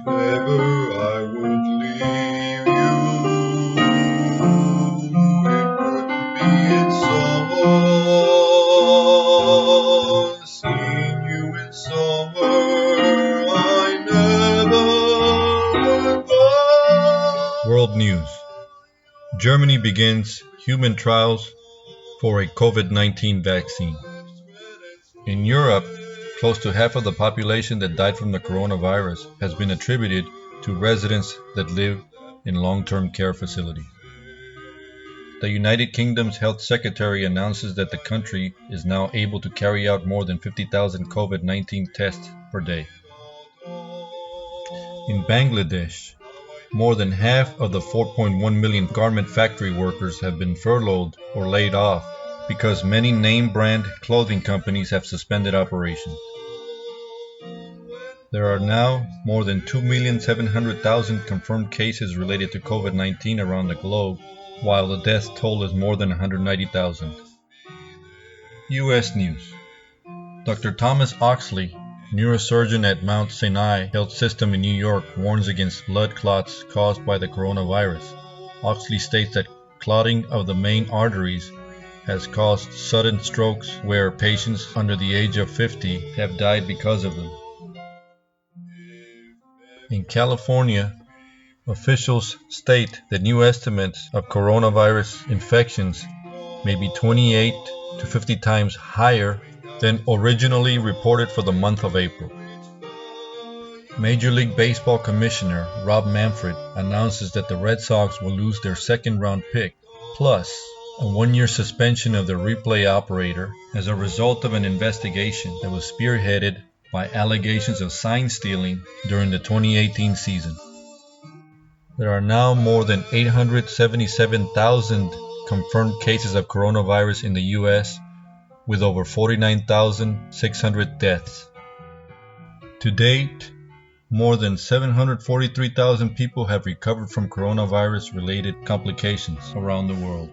never I would leave you. It wouldn't be in summer, seeing you in summer. I never would go. World News. Germany begins human trials for a COVID-19 vaccine. In Europe, close to half of the population that died from the coronavirus has been attributed to residents that live in long-term care facilities. The United Kingdom's Health Secretary announces that the country is now able to carry out more than 50,000 COVID-19 tests per day. In Bangladesh, more than half of the 4.1 million garment factory workers have been furloughed or laid off because many name-brand clothing companies have suspended operations. There are now more than 2,700,000 confirmed cases related to COVID-19 around the globe, while the death toll is more than 190,000. U.S. News. Dr. Thomas Oxley, neurosurgeon at Mount Sinai Health System in New York, warns against blood clots caused by the coronavirus. Oxley states that clotting of the main arteries has caused sudden strokes where patients under the age of 50 have died because of them. In California, officials state that new estimates of coronavirus infections may be 28 to 50 times higher than originally reported for the month of April. Major League Baseball Commissioner Rob Manfred announces that the Red Sox will lose their second-round pick, plus a one-year suspension of the replay operator as a result of an investigation that was spearheaded by allegations of sign stealing during the 2018 season. There are now more than 877,000 confirmed cases of coronavirus in the U.S., with over 49,600 deaths. To date, more than 743,000 people have recovered from coronavirus-related complications around the world.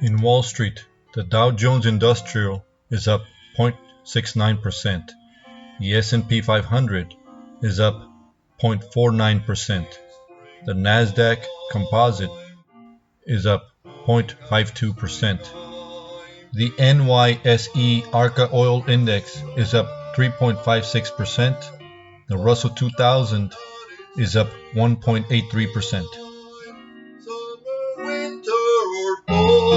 In Wall Street, the Dow Jones Industrial is up 0.69%. The S&P 500 is up 0.49%. The Nasdaq Composite is up 0.52%. The NYSE Arca Oil Index is up 3.56%. The Russell 2000 is up 1.83%. Summer, winter, or fall.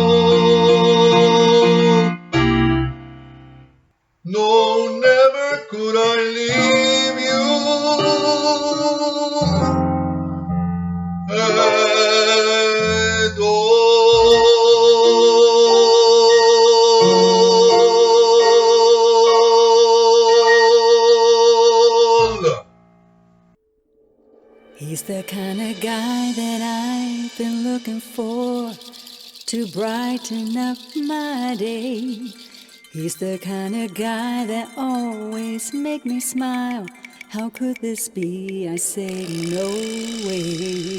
No, never could I leave you. At all. He's the kind of guy that I've been looking for to brighten up my day. He's the kind of guy that always make me smile. How could this be? I say no way.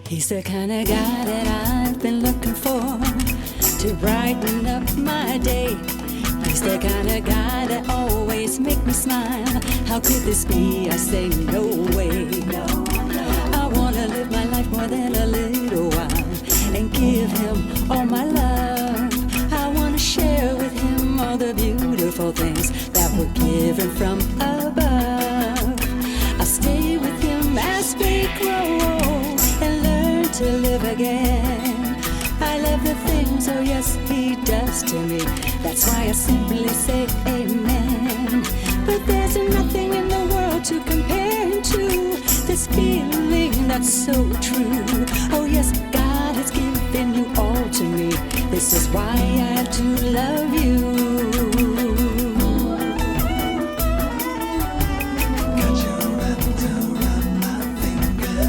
He's the kind of guy that I've been looking for to brighten up my day. He's the kind of guy that always make me smile. How could this be? I say no way. I wanna live my life more than a little while and give him all my love. I wanna share with him all the beautiful things that were given from above. I'll stay with him as we grow and learn to live again. I love the things, oh yes, he does to me. That's why I simply say amen. But there's nothing in the world to compare him to this feeling that's so true. Oh yes, God has given you all to me. This is why I have to love you. Got your arms around my finger.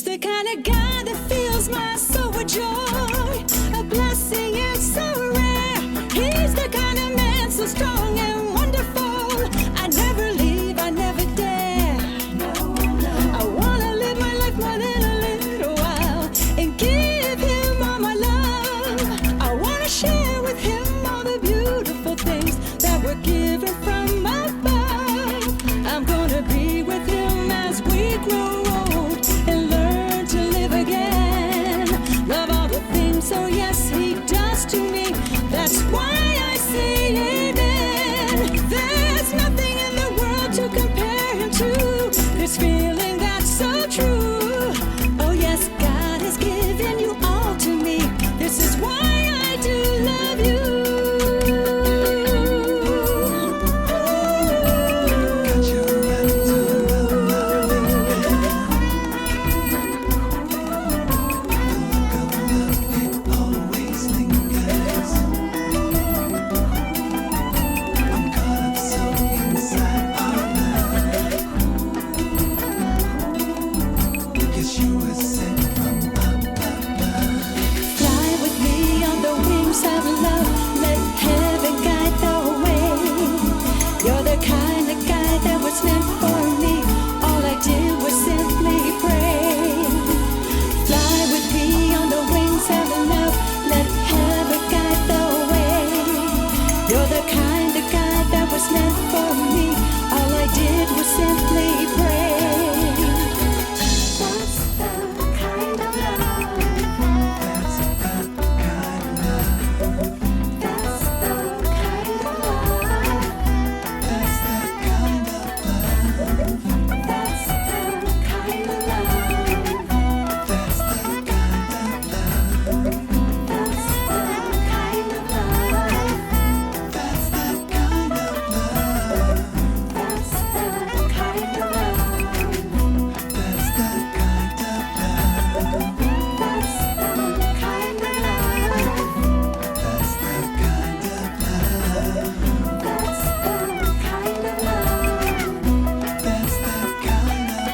He's the kind of guy that fills my soul with joy. A blessing is so rare. He's the kind of man so strong and wonderful. I never leave, I never dare. I wanna live my life more than a little while and give him all my love. I wanna share with him all the beautiful things that were given from above. I'm gonna be with him as we grow old and learn to live again. Love all the things, oh yes, he does to me. That's why I say amen. There's nothing in the world to compare him to. This feeling that's so true. Oh yes, God has given you all to me. This is why I do love you. Fly with me on the wings of love. Let heaven guide the way. You're the kind of guy that was meant for me. All I did was simply pray. Fly with me on the wings of love. Let heaven guide the way. You're the kind of guy that was meant for me. All I did was simply pray. That's the kind of love. That's the kind of love. That's the kind of love. That's the kind of love. That's the kind of love. That's the kind of love. That's the kind of love. That's the kind of love. That's the kind of love. That's the kind of love. That's the kind of love. That's the kind of love. That's the kind of love. That's the kind of love. That's the kind of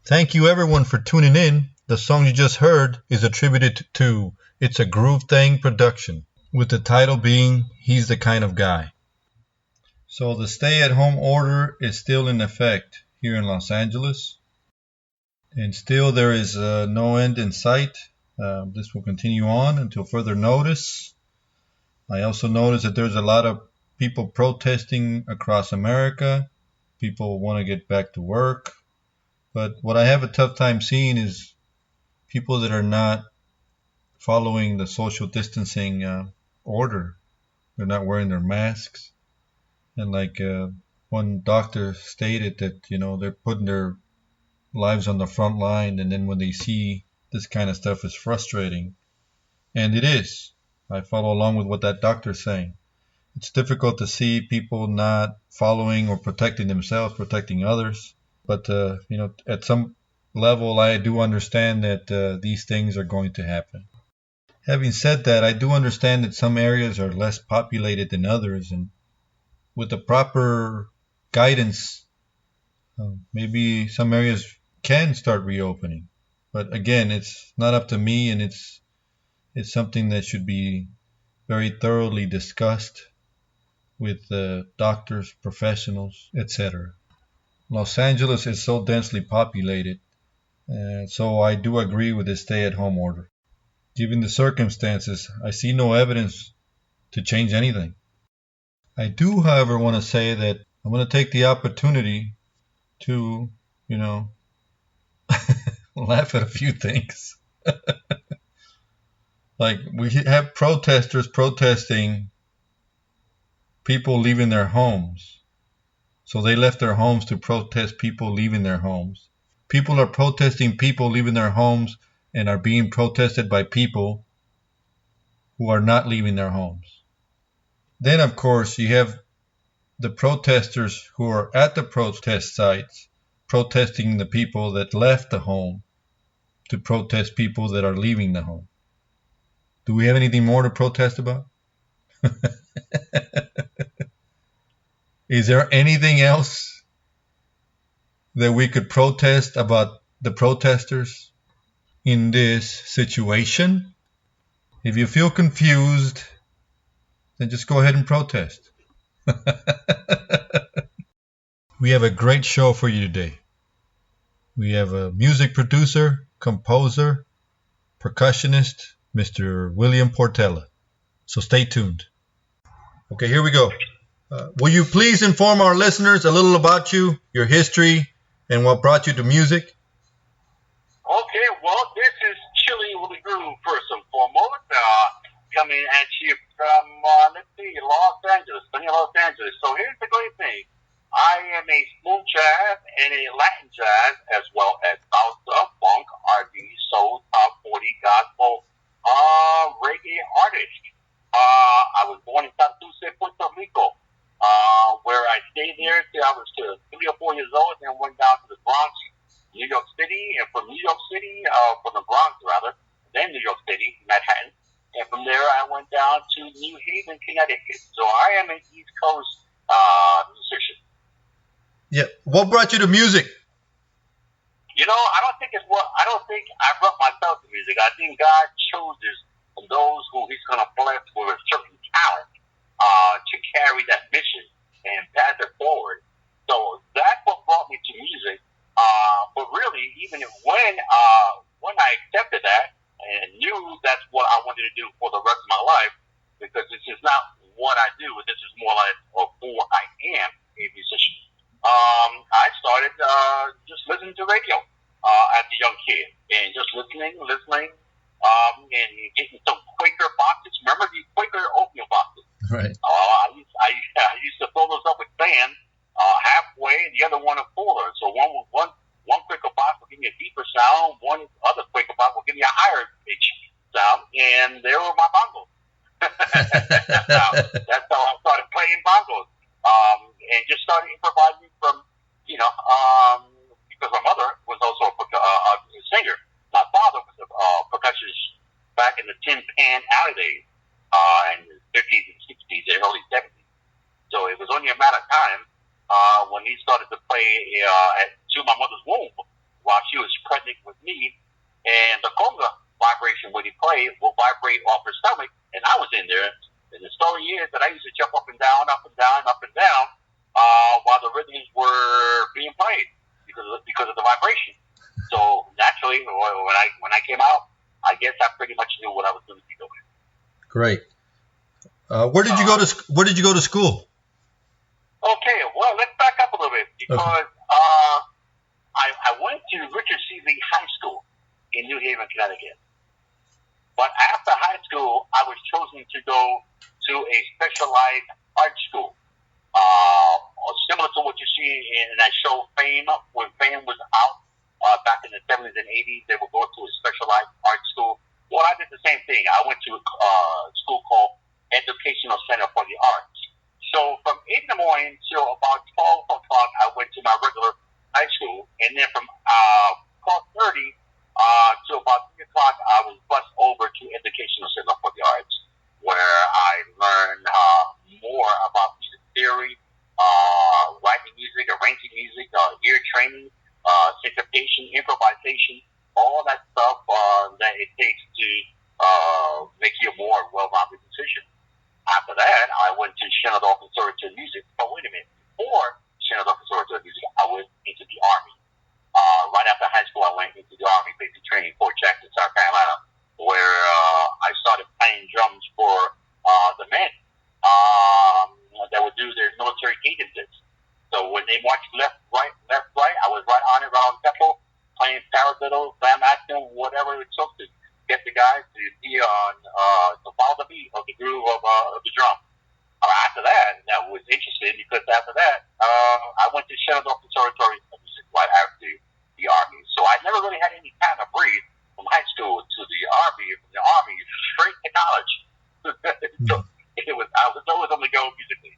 Thank you everyone for tuning in. The song you just heard is attributed to It's a Groove Thing production, with the title being He's the Kind of Guy. So the stay-at-home order is still in effect here in Los Angeles, and still there is no end in sight. This will continue on until further notice. I also noticed that there's a lot of people protesting across America. People want to get back to work. But what I have a tough time seeing is people that are not following the social distancing order. They're not wearing their masks. And like one doctor stated that, they're putting their lives on the front line. And then when they see this kind of stuff is frustrating. And it is. I follow along with what that doctor's saying. It's difficult to see people not following or protecting themselves, protecting others. But, at some level, I do understand that these things are going to happen. Having said that, I do understand that some areas are less populated than others. And with the proper guidance, maybe some areas can start reopening. But again, it's not up to me, and it's something that should be very thoroughly discussed with doctors, professionals, etc. Los Angeles is so densely populated, so I do agree with the stay-at-home order. Given the circumstances, I see no evidence to change anything. I do, however, want to say that I'm going to take the opportunity to, laugh at a few things. Like, we have protesters protesting people leaving their homes. So they left their homes to protest people leaving their homes. People are protesting people leaving their homes and are being protested by people who are not leaving their homes. Then, of course, you have the protesters who are at the protest sites protesting the people that left the home to protest people that are leaving the home. Do we have anything more to protest about? Is there anything else that we could protest about the protesters in this situation? If you feel confused, then just go ahead and protest. We have a great show for you today. We have a music producer, composer, percussionist, Mr. William Portella. So stay tuned. Okay, here we go. Will you please inform our listeners a little about you, your history, and what brought you to music? Okay, well, this is Chillie Willie Groove, first and foremost, coming at you from, Los Angeles, sunny Los Angeles. So here's the great thing. I am a smooth jazz and a Latin jazz, as well as salsa, funk, R&B, soul, top 40, gospel, reggae artist. I was born in San Jose, Puerto Rico, where I stayed there till I was 3 or 4 years old, and went down to the Bronx, New York City, and from New York City, from the Bronx rather, then New York City, Manhattan, and from there I went down to New Haven, Connecticut. So I am an East Coast musician. Yeah. What brought you to music? You know, I don't think I brought myself to music. I think God chooses those who He's going to bless with a certain talent to carry that mission and pass it forward. So that's what brought me to music. But really, even when I accepted that and knew that's what I wanted to do for the rest of my life, because this is not what I do, this is more like who I am, a musician. I started just listening to radio as a young kid, and just listening, and getting some Quaker boxes. Remember these Quaker oatmeal boxes? Right. I used to fill those up with sand halfway, and the other one a fuller. So one Quaker box will give me a deeper sound, one other Quaker box will give me a higher pitch sound, and there were my bongos. That's how I started playing bongos. And just started improvising from, because my mother was also a singer. My father was a percussionist back in the Tin Pan Alley days, in the 50s and 60s and early 70s. So it was only a matter of time when he started to play to my mother's womb while she was pregnant with me. And the conga vibration when he played will vibrate off her stomach, and I was in there. And the story is that I used to jump up and down, up and down, up and down, while the rhythms were being played because of the vibration. So naturally, when I came out, I guess I pretty much knew what I was going to be doing. Great. Where did you go to school? Okay, well, let's back up a little bit because I went to Richard C. Lee High School in New Haven, Connecticut. But after high school, I was chosen to go to a specialized art school, similar to what you see in that show Fame. When Fame was out back in the 70s and 80s, they would go to a specialized art school. Well, I did the same thing. I went to a school called Educational Center for the Arts. So from 8 in the morning till about 12 o'clock, I went to my regular high school, and then from 12:30 to about 3 o'clock, I was bused over to Educational Center for the Arts, where I learned more about music theory, writing music, arranging music, ear training, syncopation, improvisation, all that stuff that it takes to make you a more well-rounded musician. After that, I went to Shenandoah Conservatory of Music. But wait a minute, before Shenandoah Conservatory of Music, I went into the Army. Right after high school, I went into the Army basic training, Fort Jackson, South Carolina, where I started playing drums for the men that would do their military cadences. So when they marched left, right, I was right on it, right on tempo, playing paradiddle, slam action, whatever it took to get the guys to be on, to follow the beat of the groove of the drum. After that was interesting because after that, I went to Shenandoah Conservatory of Music right after the Army. So I never really had any time to breathe from high school to the Army, from the Army straight to college. So I was always on the go musically.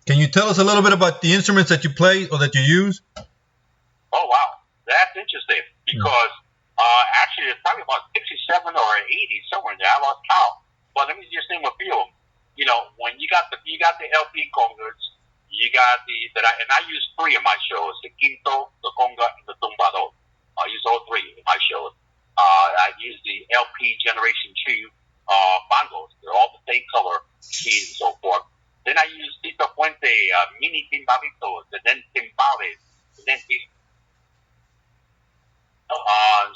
Can you tell us a little bit about the instruments that you play or that you use? Oh, wow. That's interesting because actually it's probably about 67 or 80, somewhere in there. I lost count. But let me just name a few of them. got the LP congas. You got and I use 3 in my shows: the quinto, the conga, and the tumbado. I use all 3 in my shows. I use the LP Generation 2 bongos. They're all the same color, keys, and so forth. Then I use Tito Puente mini timbalitos, and then timbales, and then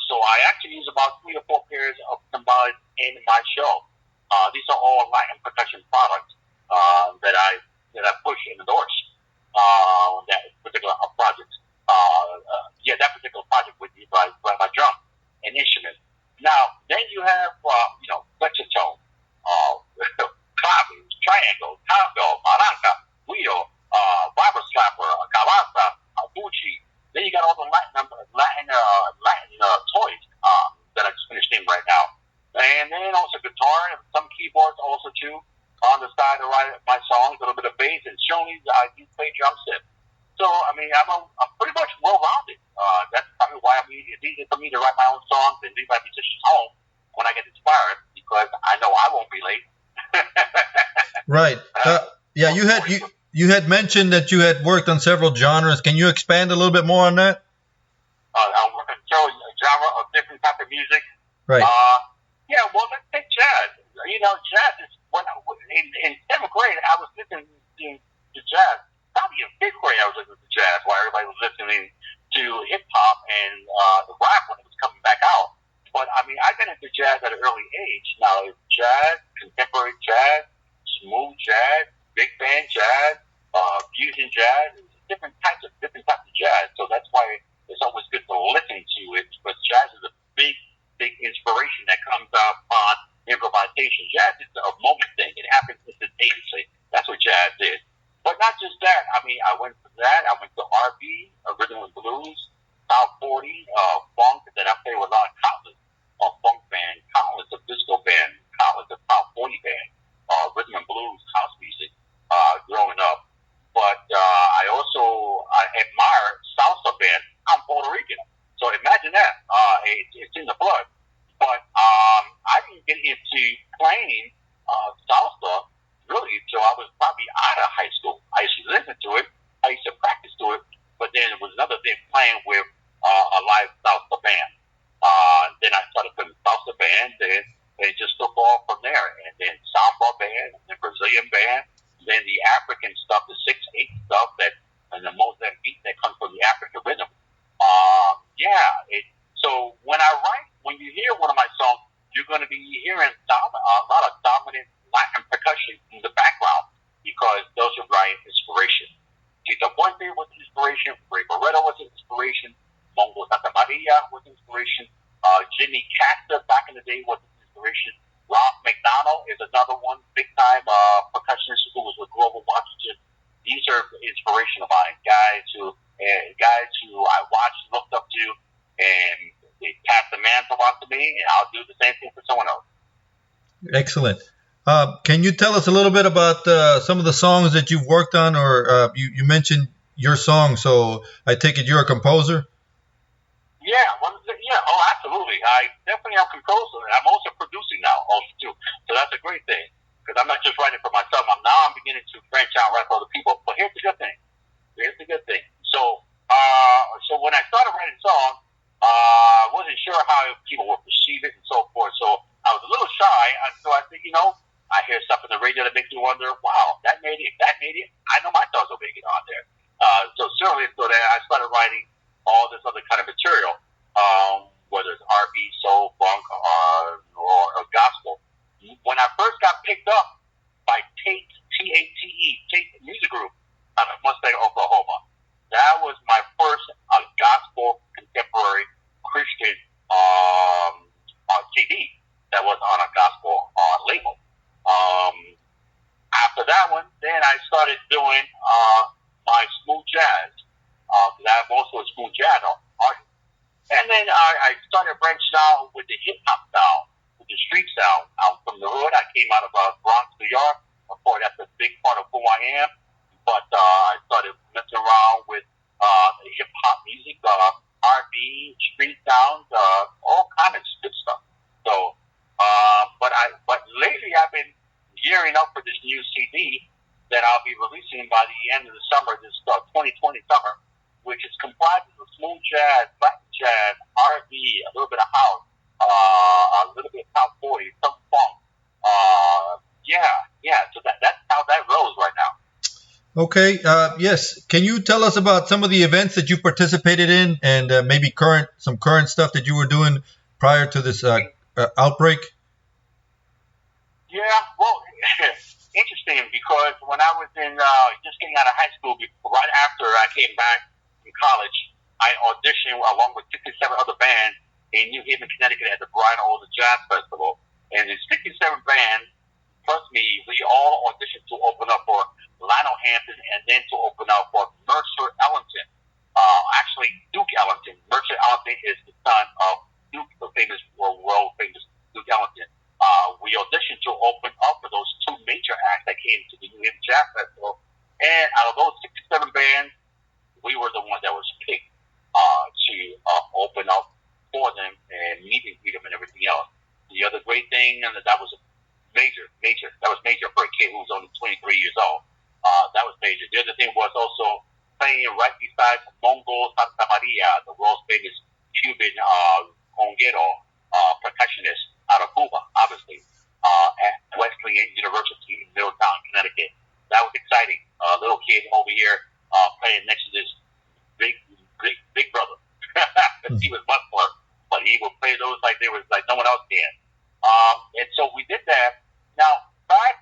so I actually use about 3 or 4 pairs of timbales in my show. These are all Latin percussion products that I push and endorse. That particular project. That particular project with my drum and instrument. Now, then you have flexor tone, claves, triangle, cowbell, maranca, guido, barber slapper, calaza, bucci. Then you got all the Latin toys that I just finished in right now, and then also guitar and some keyboards also too. On the side to write my songs, a little bit of bass, and Shoney's I do play drum set. So I mean, I'm pretty much well-rounded. That's probably why it's easy for me to write my own songs and leave my musicians home when I get inspired, because I know I won't be late. Right. Yeah. You had mentioned that you had worked on several genres. Can you expand a little bit more on that? I'm working on a genre of different type of music. Right. Well, let's take jazz. Jazz is in 7th grade I was listening to jazz. Probably in 5th grade I was listening to jazz, while everybody was listening to hip hop and the rap when it was coming back out. But I mean, I got into jazz at an early age. Now it's jazz, contemporary jazz, smooth jazz, big band jazz, fusion jazz, different types of jazz. So that's why it's always good to listen to it. But jazz is a big inspiration that comes out on improvisation. Jazz is a moment thing. It happens instantaneously. That's what jazz is. But not just that. I mean, I went to that. I went to R&B, rhythm and blues, South 40, funk. Then I played with a lot of Countless, a funk band, Countless, a disco band, Countless, a South 40 band, rhythm and blues, house music, growing up. But I admire salsa band. I'm Puerto Rican, so imagine that. It's in the blood. But I didn't get into playing salsa really until I was probably out of high school. I used to listen to it. I used to practice to it. But then it was another thing playing with a live salsa band. Then I started playing salsa band, and it just took off from there. And then samba band, and the Brazilian band, then the African stuff, the 6/8 stuff and the Mozambique that comes from the African rhythm. So when I write, when you hear one of my songs, you're going to be hearing a lot of dominant Latin percussion in the background, because those are my inspiration. Tito Puente was an inspiration. Ray Barreto was an inspiration. Mongo Santa Maria was an inspiration. Jimmy Castor back in the day was an inspiration. Rob McDonald is another one, big-time percussionist who was with Global Washington. These are inspiration of mine, guys who I watched, looked up to, and they passed the mantle on to me, and I'll do the same thing for someone else. Excellent. Can you tell us a little bit about some of the songs that you've worked on, or you mentioned your song, so I take it you're a composer? Oh, absolutely. I definitely am a composer, and I'm also producing now, also too. So that's a great thing, because I'm not just writing for myself. I'm beginning to branch out and write for other people. But here's the good thing. So when I started writing songs, I wasn't sure how people would perceive it and so forth. So I was a little shy until I said, I hear stuff on the radio that makes me wonder, wow, that made it. I know my songs will make it on there. So then I started writing all this other kind of material, whether it's R&B, soul, funk, or gospel. When I first got picked up by Tate, T-A-T-E, Tate Music Group out of Mustang, Oklahoma, that was my first gospel contemporary Christian CD that was on a gospel label. After that one, then I started doing my smooth jazz. I'm also a smooth jazz artist. And then I started branching out with the hip hop sound, with the street sound. I'm from the hood. I came out of Bronx, New York. Of course, that's a big part of who I am. But I started messing around with hip hop music, R&B, street sounds, all kinds of good stuff. So, but lately I've been gearing up for this new CD that I'll be releasing by the end of the summer, this 2020 summer, which is comprised of smooth jazz, Latin jazz, R&B, a little bit of house, a little bit of top 40, some funk. So that's how that rolls right now. Okay. Yes. Can you tell us about some of the events that you participated in, and maybe some current stuff that you were doing prior to this outbreak? Yeah. Well, interesting, because when I was in just getting out of high school, right after I came back from college, I auditioned along with 67 other bands in New Haven, Connecticut at the Brian Older Jazz Festival. And the 67 bands, plus me, we all auditioned to open up for Lionel Hampton and then to open up for Mercer Ellington. Actually, Duke Ellington. Mercer Ellington is the son of Duke, the famous, world famous Duke Ellington. We auditioned to open up for those two major acts that came to the New Haven Jazz Festival. And out of those 67 bands, we were the ones that was picked to open up for them and meet and greet them and everything else. The other great thing, and that was major for a kid who was only 23 years old. That was major. The other thing was also playing right beside Mongo Santa Maria, the world's famous Cuban conguero percussionist out of Cuba, obviously, at Wesleyan University in Middletown, Connecticut. That was exciting. A little kid over here playing next to this big brother. He was muscular, but he would play those like no one else can. And so we did that. Now, back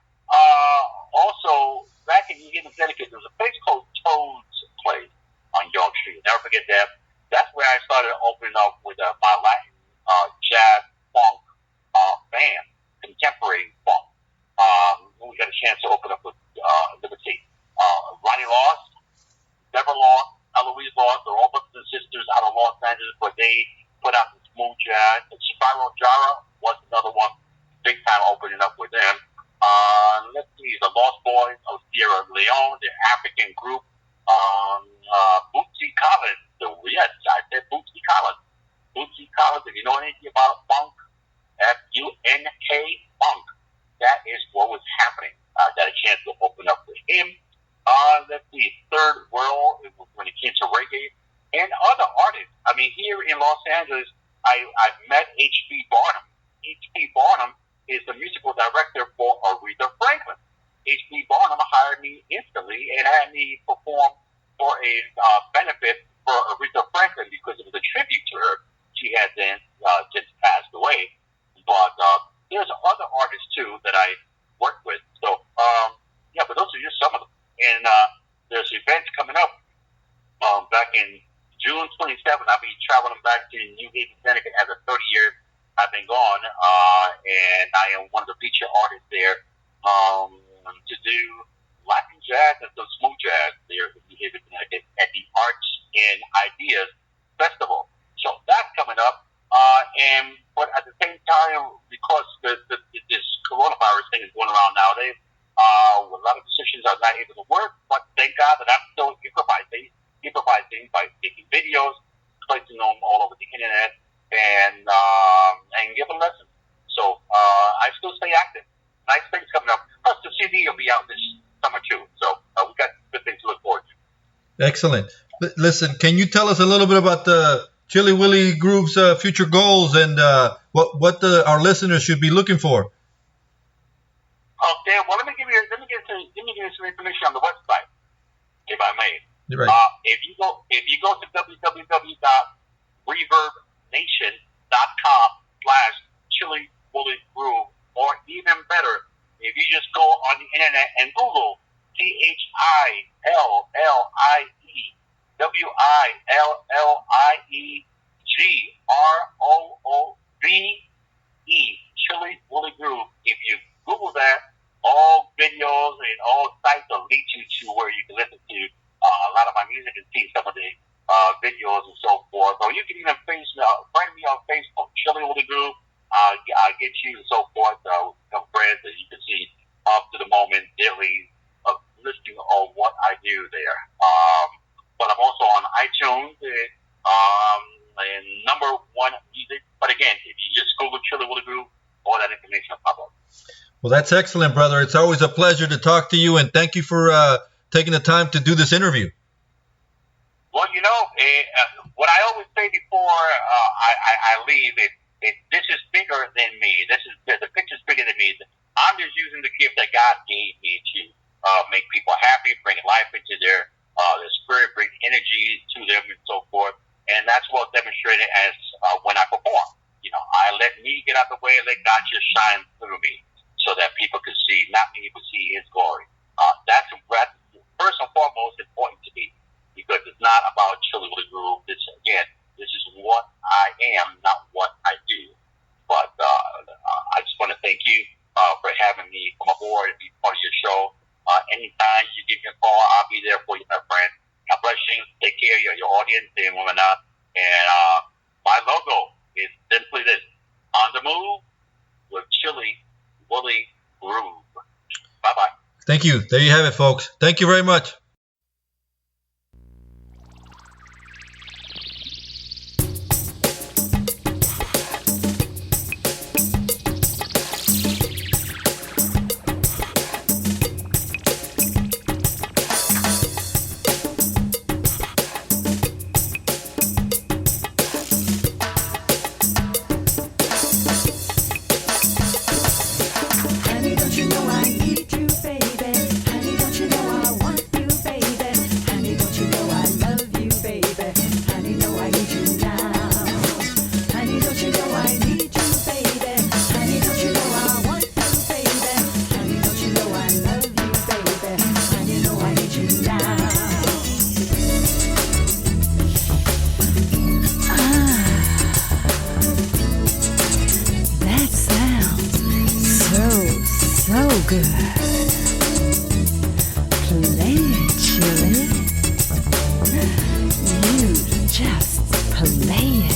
in New Haven, Connecticut, there was a place called Toad's Place on York Street. Never forget that. That's where I started opening up with my Latin jazz funk band, contemporary funk. We got a chance to open up with Liberty. Ronnie Lost, Deborah Lost, Eloise Lost, they're all brothers and sisters out of Los Angeles, but they put out the smooth jazz. And Spiral Jara was another one, big time opening up with them. Let's see, the Lost Boys of Sierra Leone, the African group. Bootsy Collins. Yes, I said Bootsy Collins. Bootsy Collins, if you know anything about funk, F-U-N-K, funk, that is what was happening. I got a chance to open up with him. Let's see, Third World, when it came to reggae, and other artists. I mean, here in Los Angeles, I met H.B. Barnum. H.B. Barnum is the musical director for Aretha Franklin. H.B. Barnum hired me instantly and had me perform for a benefit for Aretha Franklin because it was a tribute to her. She had then since passed away. But there's other artists, too, that I worked with. So, but those are just some of them. And there's events coming up back in June 27th. I'll be traveling back to New Haven, Connecticut as a 30 years I've been gone. And I am one of the feature artists there to do Latin jazz and some smooth jazz there in New Haven, Connecticut at the Arts and Ideas Festival. So that's coming up. But at the same time, because this coronavirus thing is going around nowadays, a lot of musicians are not able to work, but thank God that I'm still improvising by taking videos, placing them all over the internet, and giving lessons. So I still stay active. Nice things coming up. Plus the CD will be out this summer too. So we got good things to look forward to. Excellent. Listen, can you tell us a little bit about the Chillie Willie Groove's future goals and what our listeners should be looking for? Okay, well, let me give you some information on the website, if I may. You're right. If you go to www.reverbnation.com/Chillie Willie Groove, or even better, if you just go on the internet and Google ChillieWillieGroove, Chillie Willie Groove. If you Google that, all videos and all sites will lead you to where you can listen to a lot of my music and see some of the videos and so forth. Or you can even friend me on Facebook, Chillie Willie Groove. I'll get you and so forth. Some friends that you can see up to the moment daily listing on what I do there. But I'm also on iTunes and number one music. But again, if you just Google Chillie Willie Groove, all that information will pop up. Well, that's excellent, brother. It's always a pleasure to talk to you, and thank you for taking the time to do this interview. Well, what I always say before I leave is this is bigger than me. The picture's bigger than me. I'm just using the gift that God gave me to make people happy, bring life into their spirit, bring energy to them, and so forth. And that's what demonstrated as when I perform. I let me get out the way and let God just shine through me so that people could see, not me, but see His glory. That's first and foremost important to me, because it's not about Chillie Willie Groove. This is what I am, not what I do. But I just want to thank you for having me come aboard and be part of your show. Anytime you give me a call, I'll be there for you, my friend. God bless you. Take care of your audience and women up. And my logo is simply this: on the move with Chillie Willie Groove. Bye-bye. Thank you. There you have it, folks. Thank you very much. Honey, don't you know I need you, baby? Honey, don't you know I want you, baby? Honey, don't you know I love you, baby? Honey, know I need you now. Honey, don't you know I need you, baby? Honey, don't you know I want you, baby? Honey, don't you know I love you, baby? Honey, know I need you now. That sounds so good. Play it, Chillie. You just play it.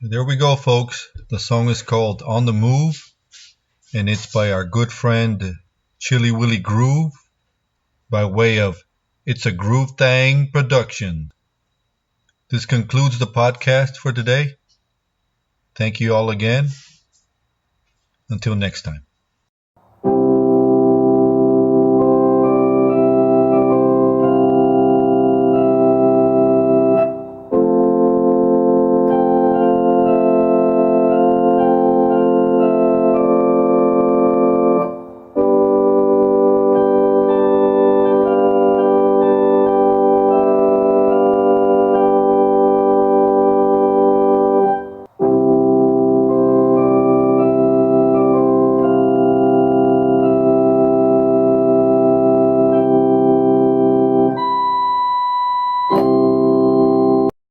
There we go, folks. The song is called On the Move, and it's by our good friend Chillie Willie Groove by way of It's a Groove Thang production. This concludes the podcast for today. Thank you all again. Until next time.